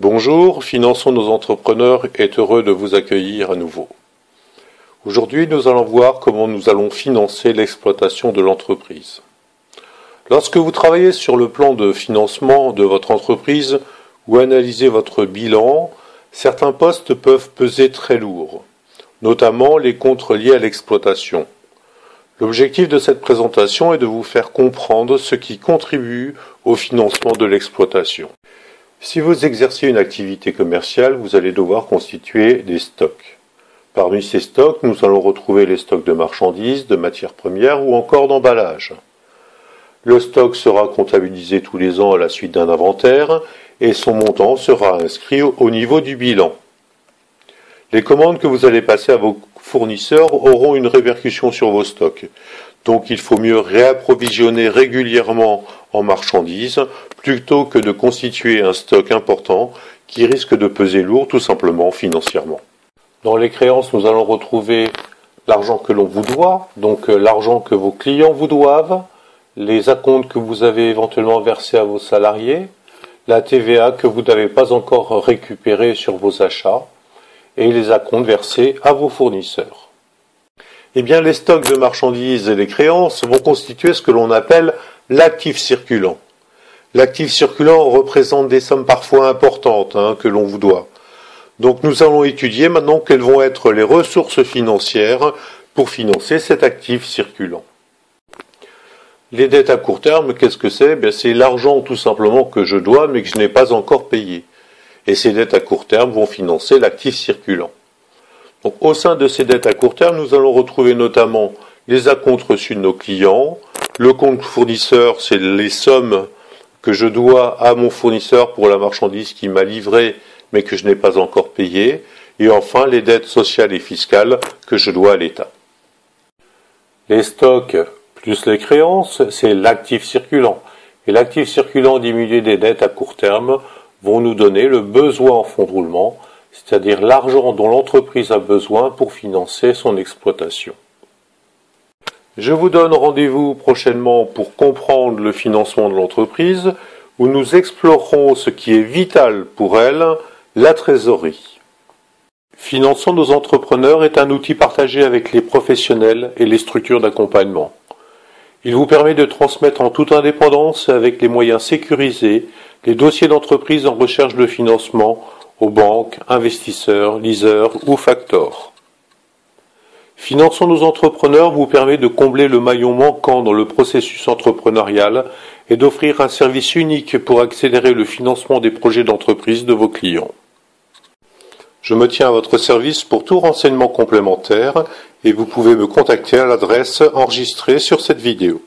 Bonjour, Finançons nos entrepreneurs est heureux de vous accueillir à nouveau. Aujourd'hui, nous allons voir comment nous allons financer l'exploitation de l'entreprise. Lorsque vous travaillez sur le plan de financement de votre entreprise ou analysez votre bilan, certains postes peuvent peser très lourd, notamment les comptes liés à l'exploitation. L'objectif de cette présentation est de vous faire comprendre ce qui contribue au financement de l'exploitation. Si vous exercez une activité commerciale, vous allez devoir constituer des stocks. Parmi ces stocks, nous allons retrouver les stocks de marchandises, de matières premières ou encore d'emballage. Le stock sera comptabilisé tous les ans à la suite d'un inventaire et son montant sera inscrit au niveau du bilan. Les commandes que vous allez passer à vos fournisseurs auront une répercussion sur vos stocks. Donc il faut mieux réapprovisionner régulièrement en marchandises plutôt que de constituer un stock important qui risque de peser lourd tout simplement financièrement. Dans les créances, nous allons retrouver l'argent que l'on vous doit, donc l'argent que vos clients vous doivent, les acomptes que vous avez éventuellement versés à vos salariés, la TVA que vous n'avez pas encore récupérée sur vos achats, et les acomptes versés à vos fournisseurs. Eh bien, les stocks de marchandises et les créances vont constituer ce que l'on appelle l'actif circulant. L'actif circulant représente des sommes parfois importantes que l'on vous doit. Donc nous allons étudier maintenant quelles vont être les ressources financières pour financer cet actif circulant. Les dettes à court terme, qu'est-ce que c'est ? C'est l'argent tout simplement que je dois mais que je n'ai pas encore payé. Et ces dettes à court terme vont financer l'actif circulant. Donc, au sein de ces dettes à court terme, nous allons retrouver notamment les acomptes reçus de nos clients. Le compte fournisseur, c'est les sommes que je dois à mon fournisseur pour la marchandise qui m'a livrée mais que je n'ai pas encore payée. Et enfin, les dettes sociales et fiscales que je dois à l'État. Les stocks plus les créances, c'est l'actif circulant. Et l'actif circulant diminué des dettes à court terme vont nous donner le besoin en fonds de roulement, c'est-à-dire l'argent dont l'entreprise a besoin pour financer son exploitation. Je vous donne rendez-vous prochainement pour comprendre le financement de l'entreprise, où nous explorerons ce qui est vital pour elle, la trésorerie. Finançons nos entrepreneurs est un outil partagé avec les professionnels et les structures d'accompagnement. Il vous permet de transmettre en toute indépendance et avec les moyens sécurisés les dossiers d'entreprise en recherche de financement aux banques, investisseurs, leasers ou factors. Finançons nos entrepreneurs vous permet de combler le maillon manquant dans le processus entrepreneurial et d'offrir un service unique pour accélérer le financement des projets d'entreprise de vos clients. Je me tiens à votre service pour tout renseignement complémentaire et vous pouvez me contacter à l'adresse enregistrée sur cette vidéo.